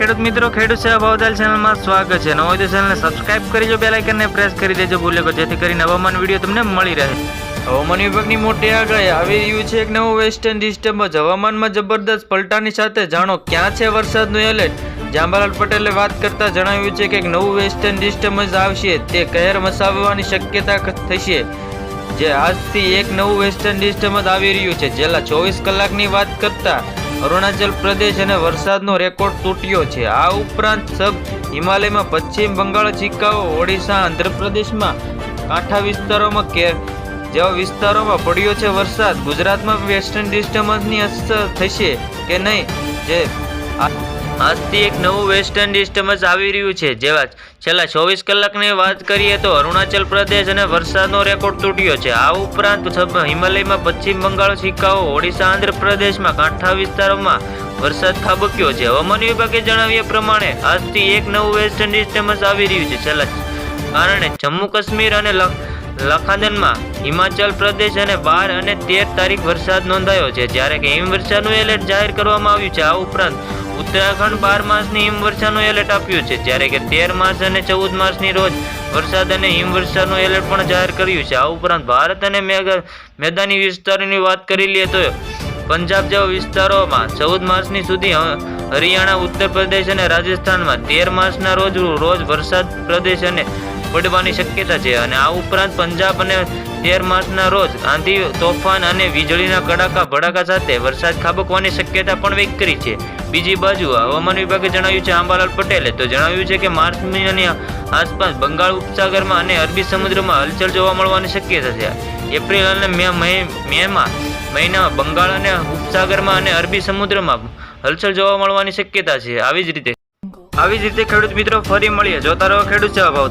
ખેડૂત મિત્રો, ખેડૂત સેવા ભાવતાલ ચેનલમાં સ્વાગત છે। નવો હોય તો ચેનલને સબસ્ક્રાઇબ કરી દેજો, બેલ આઇકનને પ્રેસ કરી દેજો ભૂલ્યો, જેથી કરીને હવામાન વિડીયો તમને મળી રહે। હવામાન વિભાગની મોટી આગાહી આવી રહ્યું છે એક નવું વેસ્ટર્ન ડિસ્ટર્બન્સ। હવામાનમાં જબરદસ્ત પલટાની સાથે જાણો ક્યાં છે વરસાદનું એલર્ટ। જાંબાલાલ પટેલે વાત કરતા જણાવ્યું છે કે એક નવું વેસ્ટર્ન ડિસ્ટર્બન્સ આવશે, તે કહેર મચાવવાની શક્યતા થશે। જે આજથી એક નવું વેસ્ટર્ન ડિસ્ટર્બન્સ આવી રહ્યું છે। છેલ્લા 24 કલાકની વાત કરતા અરુણાચલ પ્રદેશ અને વરસાદનો રેકોર્ડ તૂટ્યો છે। આ ઉપરાંત સબ હિમાલયમાં પશ્ચિમ બંગાળ, ચિકાગો, ઓડિશા, આંધ્રપ્રદેશમાં કાંઠા વિસ્તારોમાં જેવા વિસ્તારોમાં પડ્યો છે વરસાદ। ગુજરાતમાં વેસ્ટર્ન ડિસ્ટર્બન્સની અસર થશે કે નહીં, જે આજથી એક નવું વેસ્ટર્ન ડિસ્ટર્બન્સ આવી રહ્યું છે। જેવા છેલ્લા 24 કલાકની વાત કરીએ તો અરુણાચલ પ્રદેશ અને વરસાદનો રેકોર્ડ તૂટ્યો છે। આ ઉપરાંત હિમાલયમાં પશ્ચિમ બંગાળ, ચિકાગો, ઓડિશા, આંધ્રપ્રદેશમાં કાંઠા વિસ્તારોમાં વરસાદ ખાબક્યો છે। હવામાન વિભાગે જણાવ્યા પ્રમાણે આજથી એક નવું વેસ્ટર્ન ડિસ્ટર્બન્સ આવી રહ્યું છે। છેલ્લા કારણે જમ્મુ કાશ્મીર અને લદ્દાખમાં હિમાચલ પ્રદેશ અને 12 અને 13 તારીખ વરસાદ નોંધાયો છે, જ્યારે કે હિમવર્ષાનું એલર્ટ જાહેર કરવામાં આવ્યું છે। આ ઉપરાંત ઉત્તરાખંડ 12 માર્ચની હિમવર્ષાનું એલર્ટ આપ્યું છે, જ્યારે કે 13 માર્ચ અને 14 માર્ચની રોજ વરસાદ અને હિમવર્ષાનું એલર્ટ પણ જાહેર કર્યું છે। આ ઉપરાંત ભારત અને મેદાની વિસ્તારોની વાત કરી લઈએ તો પંજાબ જેવા વિસ્તારોમાં 14 માર્ચની સુધી, હરિયાણા, ઉત્તર પ્રદેશ અને રાજસ્થાનમાં 13 માર્ચના રોજ વરસાદ પ્રદેશ અને પડવાની શક્યતા છે। અને આ ઉપરાંત પંજાબ અને 13 માર્ચના રોજ આંધી, તોફાન અને વીજળીના કડાકા ભડાકા સાથે વરસાદ ખાબકવાની શક્યતા પણ વ્યક્ત કરી છે। બીજી બાજુ હવામાન વિભાગે જણાવ્યું છે, જાંબાલાલ પટેલે તો જણાવ્યું છે કે માર્ચ મહિનાની આસપાસ બંગાળ ઉપસાગરમાં અને અરબી સમુદ્રમાં હલચલ જોવા મળવાની શક્યતા છે। એપ્રિલ અને મહિનામાં બંગાળ અને ઉપસાગરમાં અને અરબી સમુદ્રમાં હલચલ જોવા મળવાની શક્યતા છે। આવી જ રીતે ખેડૂત મિત્રો, ફરી મળીએ, જોતા રહો ખેડૂત સેવા ભાવ।